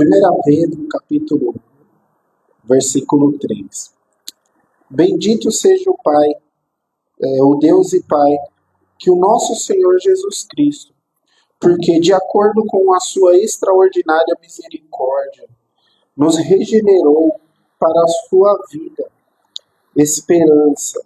1 Pedro, capítulo 1, versículo 3. Bendito seja o Pai, o Deus e Pai, que o nosso Senhor Jesus Cristo, porque de acordo com a sua extraordinária misericórdia, nos regenerou para a sua vida, esperança,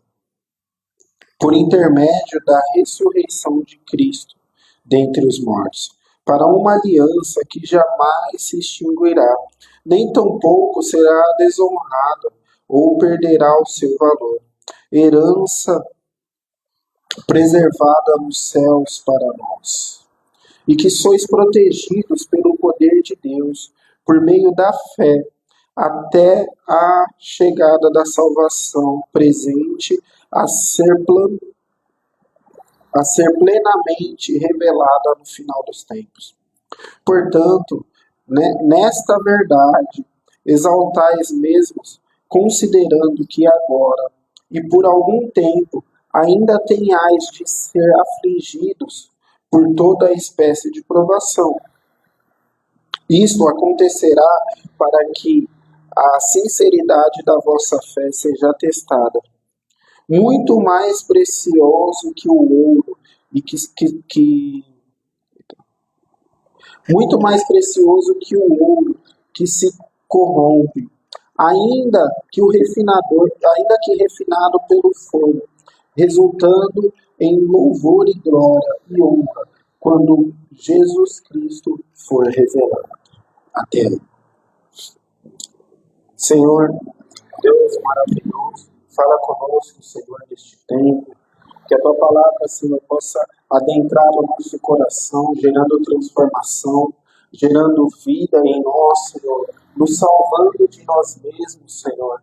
por intermédio da ressurreição de Cristo dentre os mortos, para uma aliança que jamais se extinguirá, nem tampouco será desonrada ou perderá o seu valor. Herança preservada nos céus para nós, e que sois protegidos pelo poder de Deus, por meio da fé, até a chegada da salvação presente a ser plenamente revelada no final dos tempos. Portanto, nesta verdade, exaltais mesmos, considerando que agora e por algum tempo ainda tenhais de ser afligidos por toda espécie de provação. Isto acontecerá para que a sinceridade da vossa fé seja testada, muito mais precioso que o ouro, muito mais precioso que o ouro que se corrompe, ainda que refinado pelo fogo, resultando em louvor e glória e honra, quando Jesus Cristo for revelado. Até aí. Senhor, Deus maravilhoso, fala conosco, Senhor, neste tempo, que a Tua palavra, Senhor, possa adentrar o nosso coração, gerando transformação, gerando vida em nós, Senhor, nos salvando de nós mesmos, Senhor.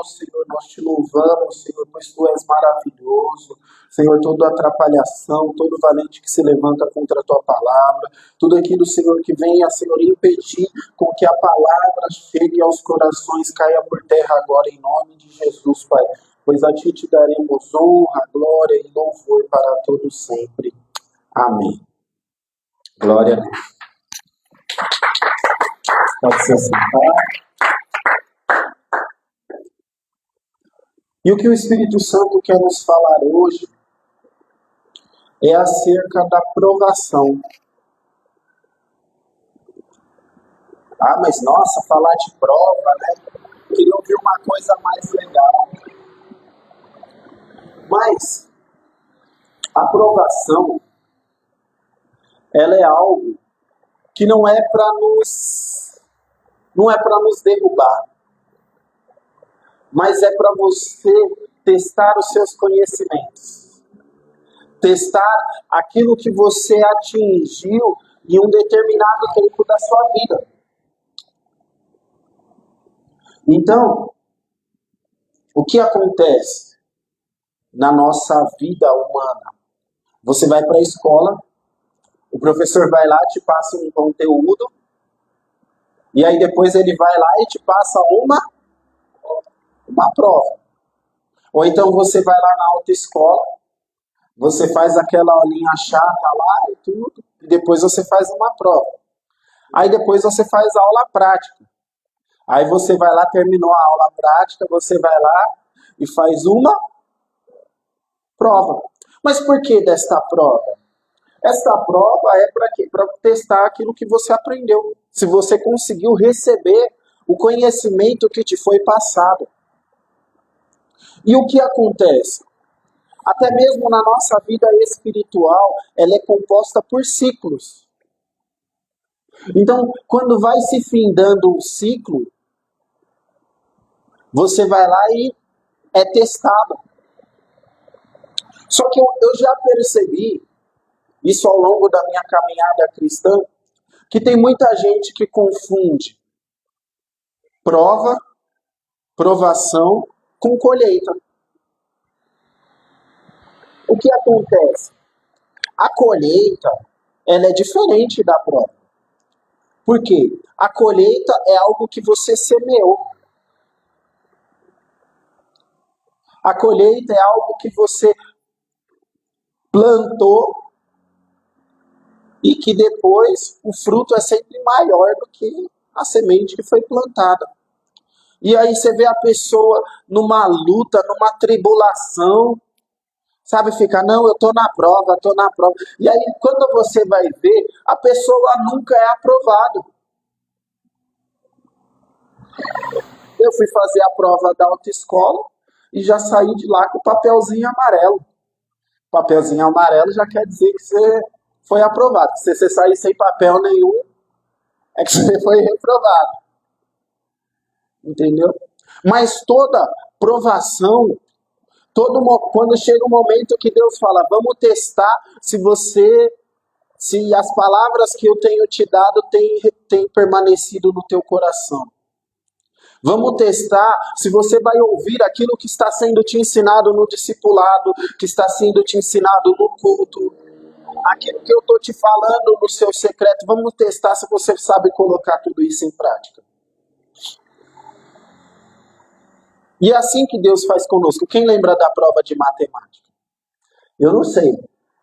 Senhor, nós te louvamos, Senhor, pois Tu és maravilhoso. Senhor, toda atrapalhação, todo valente que se levanta contra a Tua palavra, tudo aquilo, Senhor, que venha, Senhor, impedir com que a palavra chegue aos corações, caia por terra agora, em nome de Jesus, Pai. Pois a Ti te daremos honra, glória e louvor para todos sempre. Amém. Glória a Deus. Pode se sentar. E o que o Espírito Santo quer nos falar hoje é acerca da provação. Mas nossa, falar de prova, né? Eu queria ouvir uma coisa mais legal. Mas a provação, ela é algo que não é para nos derrubar, mas é para você testar os seus conhecimentos, testar aquilo que você atingiu em um determinado tempo da sua vida. Então, o que acontece na nossa vida humana? Você vai para a escola, o professor vai lá, te passa um conteúdo, e aí depois ele vai lá e te passa uma prova. Ou então você vai lá na autoescola, você faz aquela aulinha chata lá e tudo, e depois você faz uma prova. Aí depois você faz a aula prática. Aí você vai lá, terminou a aula prática, você vai lá e faz uma prova. Mas por que desta prova? Esta prova é para quê? Para testar aquilo que você aprendeu. Se você conseguiu receber o conhecimento que te foi passado. E o que acontece? Até mesmo na nossa vida espiritual, ela é composta por ciclos. Então, quando vai se findando um ciclo, você vai lá e é testado. Só que eu já percebi, isso ao longo da minha caminhada cristã, que tem muita gente que confunde provação com colheita. O que acontece? A colheita, ela é diferente da prova. Por quê? A colheita é algo que você semeou. A colheita é algo que você plantou e que depois o fruto é sempre maior do que a semente que foi plantada. E aí você vê a pessoa numa luta, numa tribulação, sabe? Fica, não, eu tô na prova, tô na prova. E aí, quando você vai ver, a pessoa nunca é aprovada. Eu fui fazer a prova da autoescola e já saí de lá com o papelzinho amarelo. Papelzinho amarelo já quer dizer que você foi aprovado. Se você sair sem papel nenhum, é que você foi reprovado. Entendeu? Mas toda provação, quando chega um momento que Deus fala, vamos testar se as palavras que eu tenho te dado têm permanecido no teu coração. Vamos testar se você vai ouvir aquilo que está sendo te ensinado no discipulado, que está sendo te ensinado no culto, aquilo que eu estou te falando no seu secreto. Vamos testar se você sabe colocar tudo isso em prática. E é assim que Deus faz conosco. Quem lembra da prova de matemática? Eu não sei.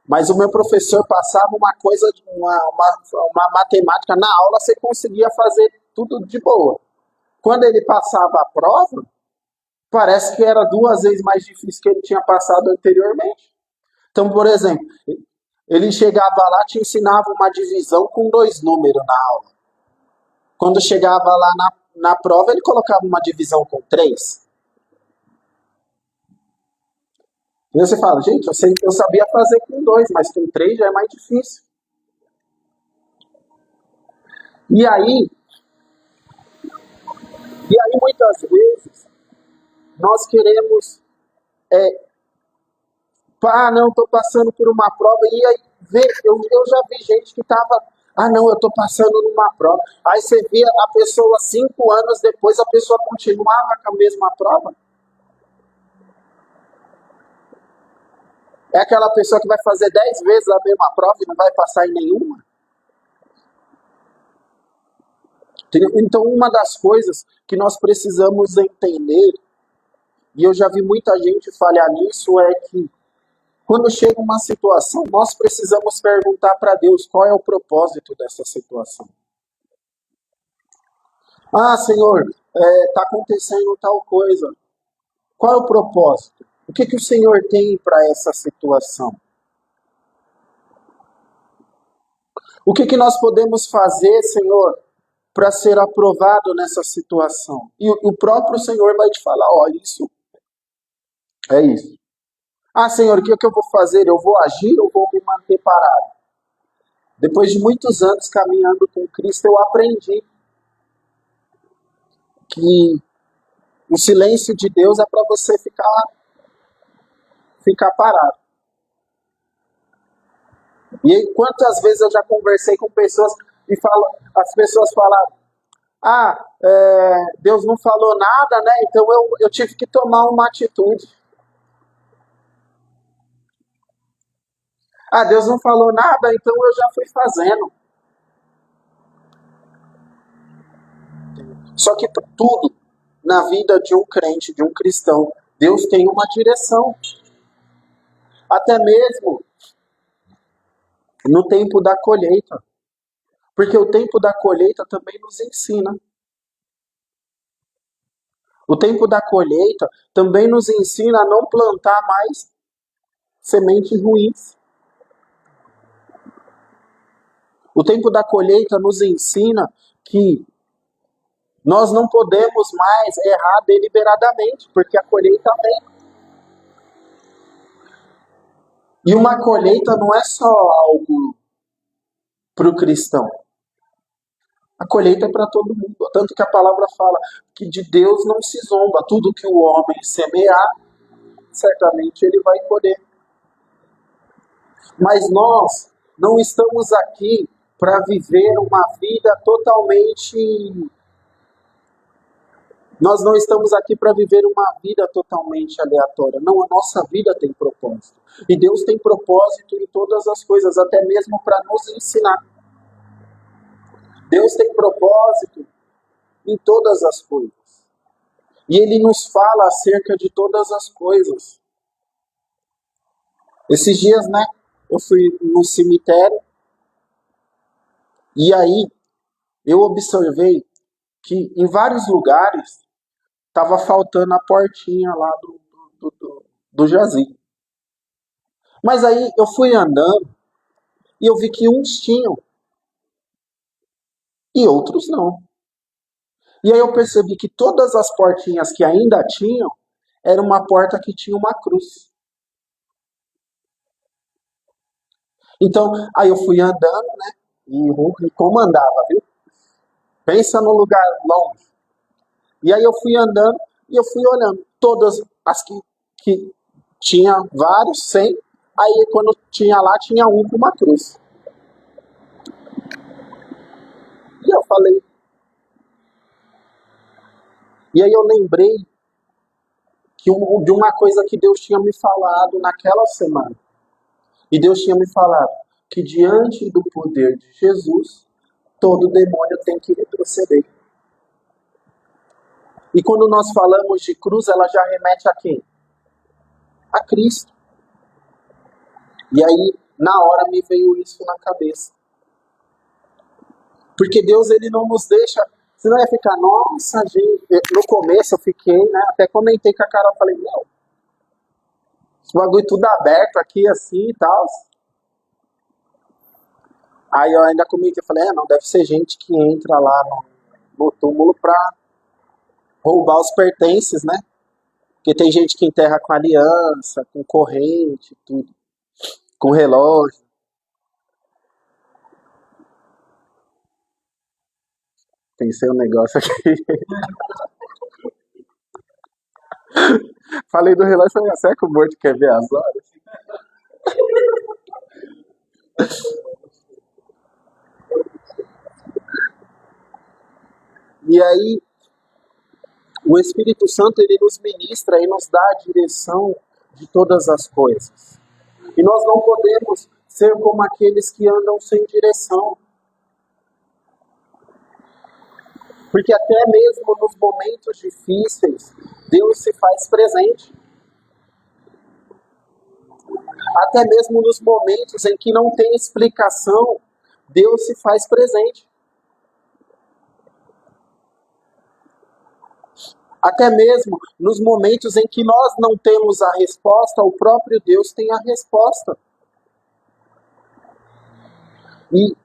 Mas o meu professor passava uma coisa, uma matemática na aula, você conseguia fazer tudo de boa. Quando ele passava a prova, parece que era 2 vezes mais difícil que ele tinha passado anteriormente. Então, por exemplo, ele chegava lá, te ensinava uma divisão com 2 números na aula. Quando chegava lá na prova, ele colocava uma divisão com 3. E você fala, gente, eu sabia fazer com 2, mas com 3 já é mais difícil. E aí muitas vezes, nós queremos, não, estou passando por uma prova, e aí eu já vi gente que estava, não, eu estou passando numa prova. Aí você via a pessoa 5 anos depois, a pessoa continuava com a mesma prova. É aquela pessoa que vai fazer 10 vezes a mesma prova e não vai passar em nenhuma. Então, uma das coisas que nós precisamos entender, e eu já vi muita gente falhar nisso, é que quando chega uma situação, nós precisamos perguntar para Deus qual é o propósito dessa situação. Senhor, está acontecendo tal coisa. Qual é o propósito? O que o Senhor tem para essa situação? O que nós podemos fazer, Senhor, para ser aprovado nessa situação? E o próprio Senhor vai te falar, isso é isso. Senhor, o que eu vou fazer? Eu vou agir ou vou me manter parado? Depois de muitos anos caminhando com Cristo, eu aprendi que o silêncio de Deus é para você ficar parado. E aí, quantas vezes eu já conversei com pessoas e as pessoas falaram, Deus não falou nada, né? Então eu tive que tomar uma atitude. Deus não falou nada, então eu já fui fazendo. Só que tudo na vida de um crente, de um cristão, Deus tem uma direção. Até mesmo no tempo da colheita. Porque o tempo da colheita também nos ensina. O tempo da colheita também nos ensina a não plantar mais sementes ruins. O tempo da colheita nos ensina que nós não podemos mais errar deliberadamente, porque a colheita vem. E uma colheita não é só algo para o cristão. A colheita é para todo mundo. Tanto que a palavra fala que de Deus não se zomba. Tudo que o homem semear, certamente ele vai colher. Mas nós não estamos aqui para viver uma vida totalmente... Nós não estamos aqui para viver uma vida totalmente aleatória. Não, a nossa vida tem propósito. E Deus tem propósito em todas as coisas, até mesmo para nos ensinar. Deus tem propósito em todas as coisas. E Ele nos fala acerca de todas as coisas. Esses dias, eu fui no cemitério e aí eu observei que em vários lugares estava faltando a portinha lá do jazigo. Mas aí eu fui andando e eu vi que uns tinham e outros não. E aí eu percebi que todas as portinhas que ainda tinham era uma porta que tinha uma cruz. Então, aí eu fui andando, né? E como andava, viu? Pensa num lugar longe. E aí eu fui andando e eu fui olhando. Todas as que tinha vários, 100. Aí quando tinha lá, tinha um com uma cruz. E eu falei. E aí eu lembrei de uma coisa que Deus tinha me falado naquela semana. E Deus tinha me falado que diante do poder de Jesus, todo demônio tem que retroceder. E quando nós falamos de cruz, ela já remete a quem? A Cristo. E aí, na hora, me veio isso na cabeça. Porque Deus, ele não nos deixa... Você não ia ficar, nossa, gente... No começo eu fiquei, né? Até comentei com a Carol, falei, meu, esse bagulho tudo aberto aqui, assim e tal. Aí eu ainda comentei, falei, não, deve ser gente que entra lá no túmulo pra roubar os pertences, né? Porque tem gente que enterra com aliança, com corrente, tudo, com relógio. Pensei um negócio aqui. Falei do relógio, falei, será que o morto quer ver as horas? E aí, o Espírito Santo, ele nos ministra e nos dá a direção de todas as coisas. E nós não podemos ser como aqueles que andam sem direção. Porque até mesmo nos momentos difíceis, Deus se faz presente. Até mesmo nos momentos em que não tem explicação, Deus se faz presente. Até mesmo nos momentos em que nós não temos a resposta, o próprio Deus tem a resposta. E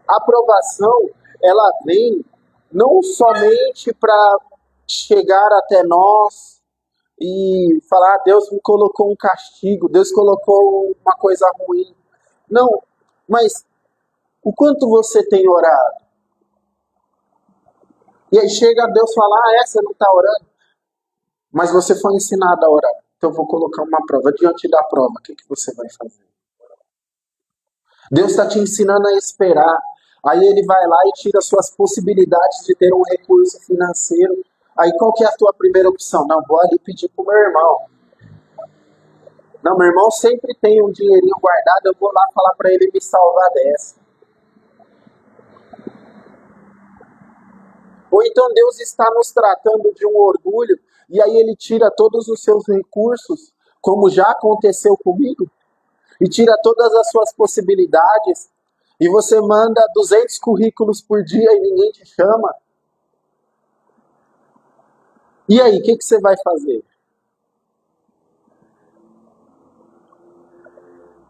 a aprovação, ela vem não somente para chegar até nós e falar, Deus me colocou um castigo, Deus colocou uma coisa ruim. Não, mas o quanto você tem orado? E aí chega Deus falar, você não está orando? Mas você foi ensinado a orar. Então eu vou colocar uma prova. Diante da prova, o que você vai fazer? Deus está te ensinando a esperar. Aí ele vai lá e tira suas possibilidades de ter um recurso financeiro. Aí qual que é a tua primeira opção? Não, vou ali pedir pro meu irmão. Não, meu irmão sempre tem um dinheirinho guardado, eu vou lá falar para ele me salvar dessa. Ou então Deus está nos tratando de um orgulho e aí ele tira todos os seus recursos, como já aconteceu comigo, e tira todas as suas possibilidades, e você manda 200 currículos por dia e ninguém te chama. E aí, o que você vai fazer?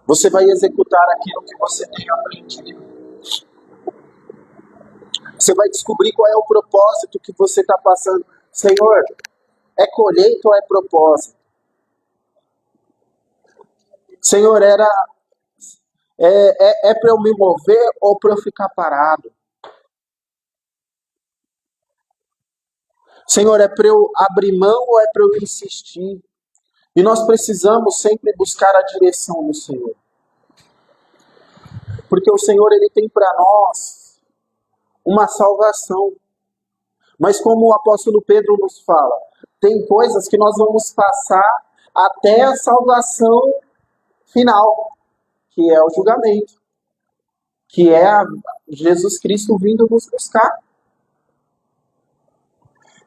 Você vai executar aquilo que você tem aprendido. Você vai descobrir qual é o propósito que você está passando. Senhor, é colheita ou é propósito? Senhor, é para eu me mover ou para eu ficar parado? Senhor, é para eu abrir mão ou é para eu insistir? E nós precisamos sempre buscar a direção do Senhor. Porque o Senhor, ele tem para nós uma salvação. Mas como o apóstolo Pedro nos fala, tem coisas que nós vamos passar até a salvação final, que é o julgamento, que é Jesus Cristo vindo nos buscar.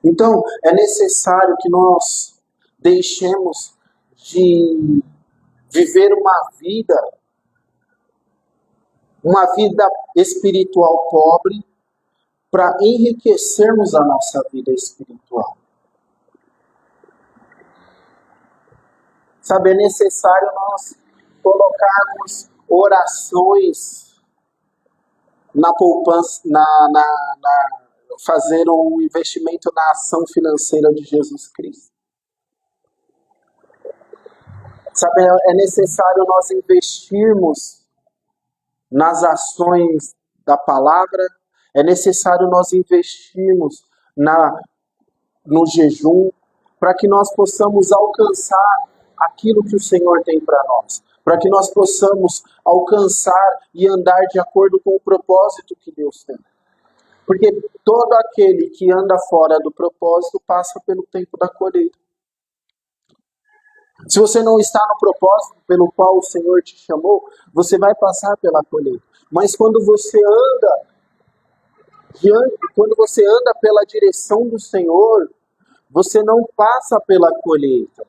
Então, é necessário que nós deixemos de viver uma vida espiritual pobre, para enriquecermos a nossa vida espiritual. Sabe, é necessário nós colocarmos orações na poupança, fazer um investimento na ação financeira de Jesus Cristo. Sabe, é necessário nós investirmos nas ações da palavra, é necessário nós investirmos no jejum, para que nós possamos alcançar aquilo que o Senhor tem para nós, para que nós possamos alcançar e andar de acordo com o propósito que Deus tem. Porque todo aquele que anda fora do propósito passa pelo tempo da colheita. Se você não está no propósito pelo qual o Senhor te chamou, você vai passar pela colheita. Mas quando você anda pela direção do Senhor, você não passa pela colheita.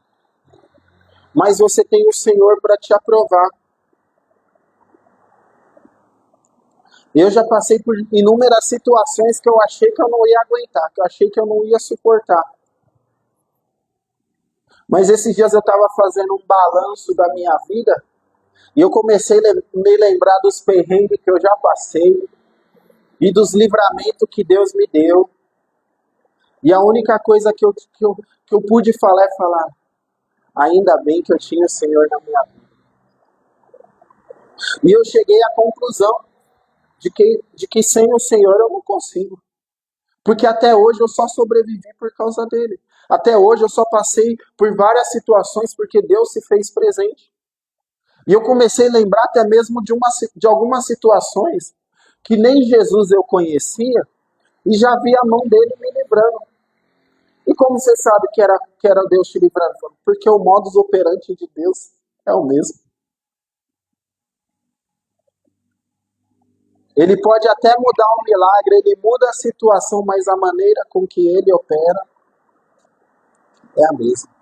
Mas você tem o Senhor para te aprovar. Eu já passei por inúmeras situações que eu achei que eu não ia aguentar, que eu achei que eu não ia suportar. Mas esses dias eu estava fazendo um balanço da minha vida e eu comecei a me lembrar dos perrengues que eu já passei e dos livramentos que Deus me deu. E a única coisa que eu pude falar é falar, ainda bem que eu tinha o Senhor na minha vida. E eu cheguei à conclusão de que sem o Senhor eu não consigo. Porque até hoje eu só sobrevivi por causa dele. Até hoje eu só passei por várias situações porque Deus se fez presente. E eu comecei a lembrar até mesmo de algumas situações que nem Jesus eu conhecia e já vi a mão dele me livrando. E como você sabe que era Deus te livrando? Porque o modus operandi de Deus é o mesmo. Ele pode até mudar um milagre, ele muda a situação, mas a maneira com que ele opera é a mesma.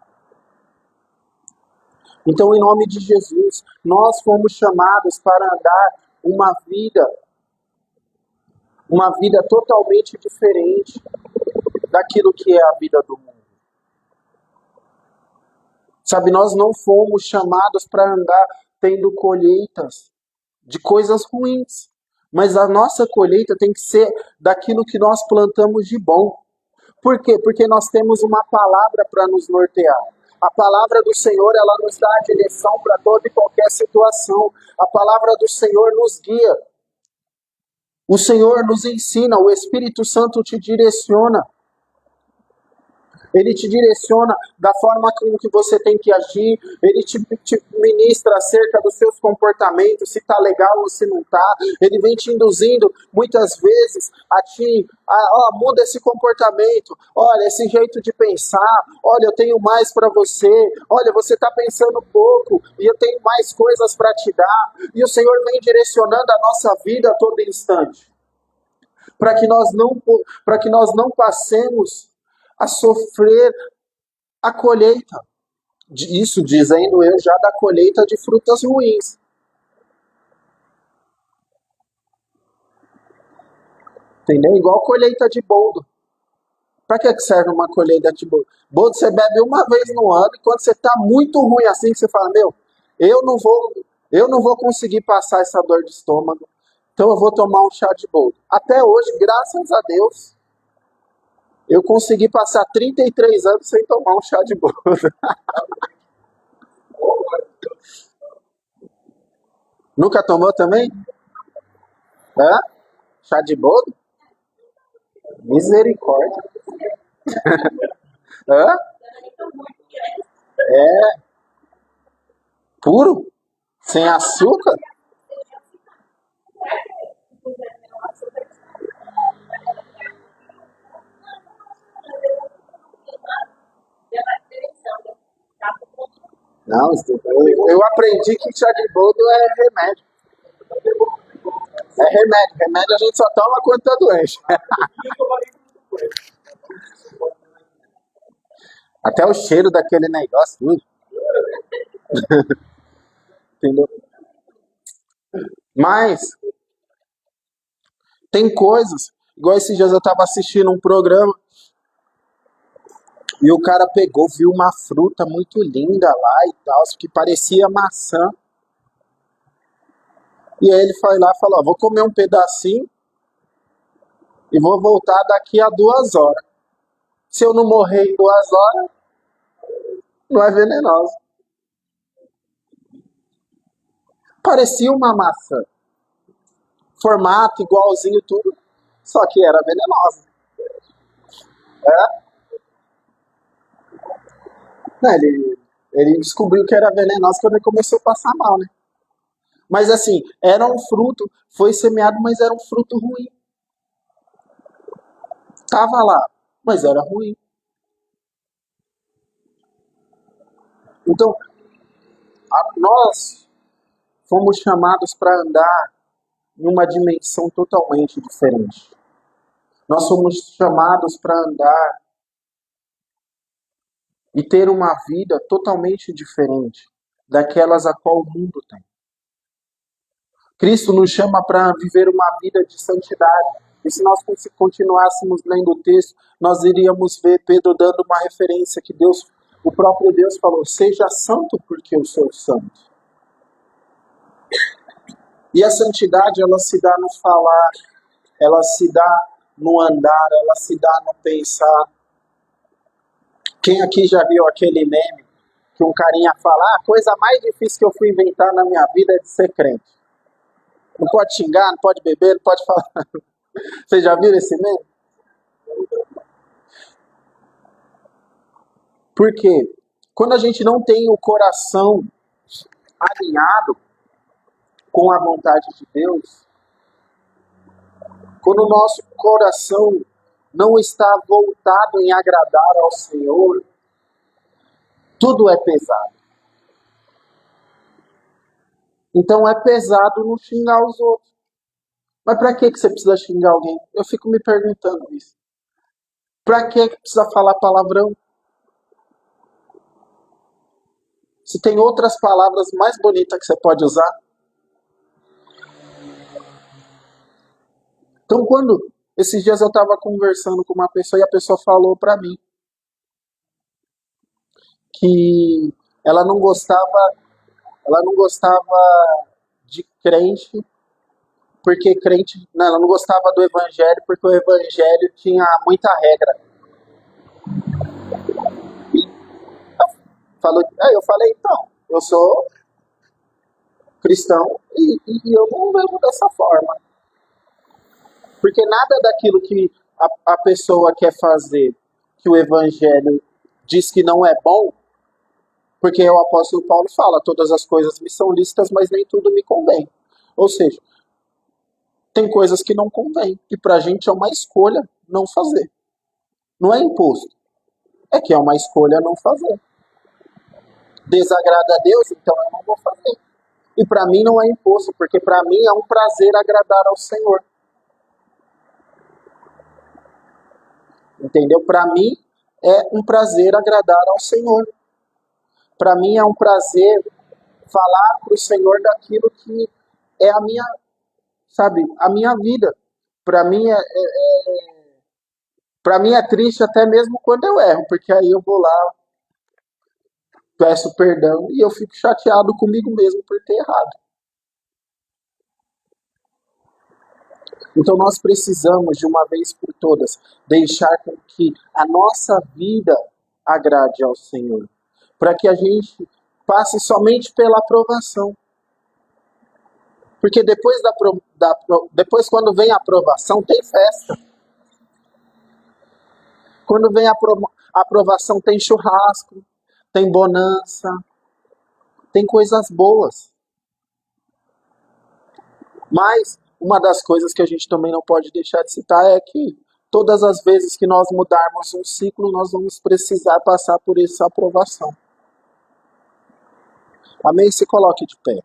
Então, em nome de Jesus, nós fomos chamados para andar uma vida totalmente diferente daquilo que é a vida do mundo. Sabe, nós não fomos chamados para andar tendo colheitas de coisas ruins, mas a nossa colheita tem que ser daquilo que nós plantamos de bom. Por quê? Porque nós temos uma palavra para nos nortear. A palavra do Senhor, ela nos dá a direção para toda e qualquer situação. A palavra do Senhor nos guia. O Senhor nos ensina, o Espírito Santo te direciona. Ele te direciona da forma como que você tem que agir, ele te ministra acerca dos seus comportamentos, se está legal ou se não está. Ele vem te induzindo muitas vezes muda esse comportamento, olha, esse jeito de pensar, olha, eu tenho mais para você, olha, você está pensando pouco e eu tenho mais coisas para te dar. E o Senhor vem direcionando a nossa vida a todo instante, para que nós não passemos a sofrer a colheita. Isso dizendo eu já da colheita de frutas ruins. Entendeu? Igual colheita de boldo. Para que serve uma colheita de boldo? Boldo você bebe uma vez no ano e quando você está muito ruim assim, você fala, eu não vou conseguir passar essa dor de estômago, então eu vou tomar um chá de boldo. Até hoje, graças a Deus, eu consegui passar 33 anos sem tomar um chá de boldo. Nunca tomou também? Hã? Chá de boldo? Misericórdia. Hã? É puro? Sem açúcar? Não, eu aprendi que chá de boldo é remédio. É remédio. Remédio a gente só toma quando tá doente. Até o cheiro daquele negócio, tudo. Entendeu? Mas tem coisas Igual esses dias eu tava assistindo um programa e o cara pegou, viu uma fruta muito linda lá e tal, que parecia maçã. E aí ele foi lá e falou, ó, vou comer um pedacinho e vou voltar daqui a 2 horas. Se eu não morrer em 2 horas, não é venenosa. Parecia uma maçã. Formato igualzinho tudo, só que era venenosa. É? Né, ele descobriu que era venenosa quando ele começou a passar mal, né? Mas assim, era um fruto, foi semeado, mas era um fruto ruim. Tava lá, mas era ruim. Então, nós fomos chamados para andar em uma dimensão totalmente diferente. Nós fomos chamados para andar e ter uma vida totalmente diferente daquelas a qual o mundo tem. Cristo nos chama para viver uma vida de santidade. E se nós continuássemos lendo o texto, nós iríamos ver Pedro dando uma referência que Deus, o próprio Deus falou, seja santo porque eu sou santo. E a santidade, ela se dá no falar, ela se dá no andar, ela se dá no pensar. Quem aqui já viu aquele meme que um carinha fala, a coisa mais difícil que eu fui inventar na minha vida é de ser crente. Não pode xingar, não pode beber, não pode falar. Vocês já viram esse meme? Porque quando a gente não tem o coração alinhado com a vontade de Deus, quando o nosso coração não está voltado em agradar ao Senhor, tudo é pesado. Então é pesado não xingar os outros. Mas para que você precisa xingar alguém? Eu fico me perguntando isso. Para que precisa falar palavrão? Se tem outras palavras mais bonitas que você pode usar. Então, quando esses dias eu estava conversando com uma pessoa e a pessoa falou para mim que ela não gostava, ela não gostava de crente porque crente, não, ela não gostava do evangelho porque o evangelho tinha muita regra. E falou, aí eu falei, então, eu sou cristão e eu não vejo dessa forma. Porque nada daquilo que a pessoa quer fazer, que o evangelho diz que não é bom, porque o apóstolo Paulo fala, todas as coisas me são lícitas, mas nem tudo me convém. Ou seja, tem coisas que não convém, e pra gente é uma escolha não fazer. Não é imposto, é que é uma escolha não fazer. Desagrada a Deus, então eu não vou fazer. E pra mim não é imposto, porque pra mim é um prazer agradar ao Senhor. Entendeu? Pra mim é um prazer agradar ao Senhor. Para mim é um prazer falar para o Senhor daquilo que é a minha, sabe, a minha vida. Para mim para mim é triste até mesmo quando eu erro, porque aí eu vou lá, peço perdão e eu fico chateado comigo mesmo por ter errado. Então nós precisamos de uma vez por todas deixar com que a nossa vida agrade ao Senhor, para que a gente passe somente pela aprovação. Porque depois quando vem a aprovação, tem festa. Quando vem a aprovação, tem churrasco, tem bonança, tem coisas boas. Mas uma das coisas que a gente também não pode deixar de citar é que todas as vezes que nós mudarmos um ciclo, nós vamos precisar passar por essa aprovação. Amém? Se coloque de pé.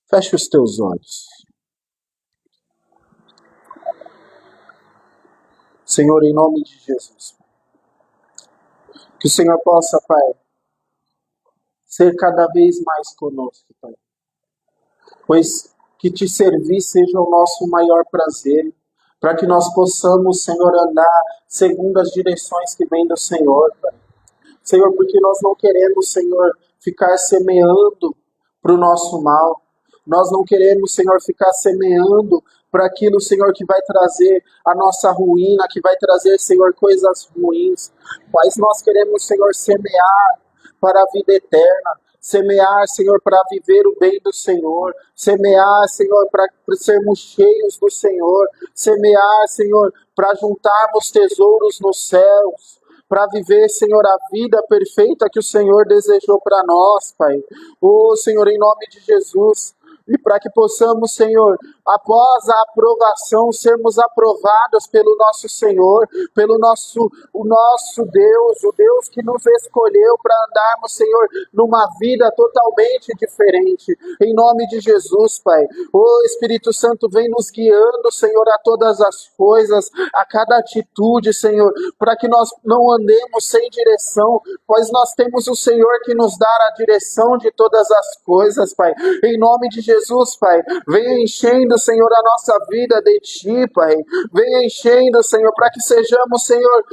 Feche os teus olhos. Senhor, em nome de Jesus. Que o Senhor possa, Pai, ser cada vez mais conosco, Pai. Pois que te servir seja o nosso maior prazer, para que nós possamos, Senhor, andar segundo as direções que vêm do Senhor, Pai. Senhor, porque nós não queremos, Senhor, ficar semeando para o nosso mal. Nós não queremos, Senhor, ficar semeando para aquilo, Senhor, que vai trazer a nossa ruína, que vai trazer, Senhor, coisas ruins. Mas nós queremos, Senhor, semear para a vida eterna. Semear, Senhor, para viver o bem do Senhor. Semear, Senhor, para sermos cheios do Senhor. Semear, Senhor, para juntarmos tesouros nos céus. Para viver, Senhor, a vida perfeita que o Senhor desejou para nós, Pai. Oh, Senhor, em nome de Jesus. E para que possamos, Senhor, após a aprovação, sermos aprovados pelo nosso Senhor, pelo o nosso Deus, o Deus que nos escolheu para andarmos, Senhor, numa vida totalmente diferente. Em nome de Jesus, Pai. O Espírito Santo vem nos guiando, Senhor, a todas as coisas, a cada atitude, Senhor, para que nós não andemos sem direção, pois nós temos o Senhor que nos dá a direção de todas as coisas, Pai. Em nome de Jesus, Pai, venha enchendo, Senhor, a nossa vida de Ti, Pai. Venha enchendo, Senhor, para que sejamos, Senhor,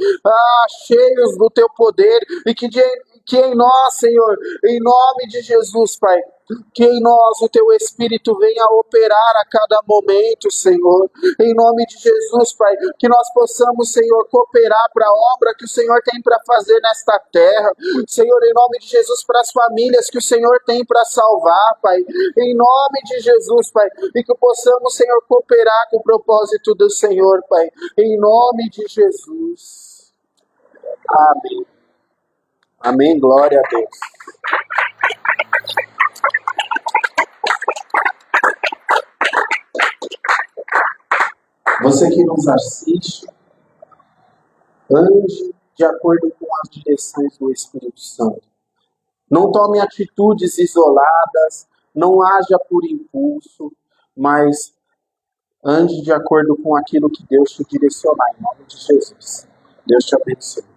cheios do Teu poder e que em nós, Senhor, em nome de Jesus, Pai, que em nós o Teu Espírito venha operar a cada momento, Senhor. Em nome de Jesus, Pai, que nós possamos, Senhor, cooperar para a obra que o Senhor tem para fazer nesta terra. Senhor, em nome de Jesus, para as famílias que o Senhor tem para salvar, Pai. Em nome de Jesus, Pai, e que possamos, Senhor, cooperar com o propósito do Senhor, Pai. Em nome de Jesus. Amém. Amém, glória a Deus. Você que nos assiste, ande de acordo com as direções do Espírito Santo. Não tome atitudes isoladas, não haja por impulso, mas ande de acordo com aquilo que Deus te direcionar, em nome de Jesus. Deus te abençoe.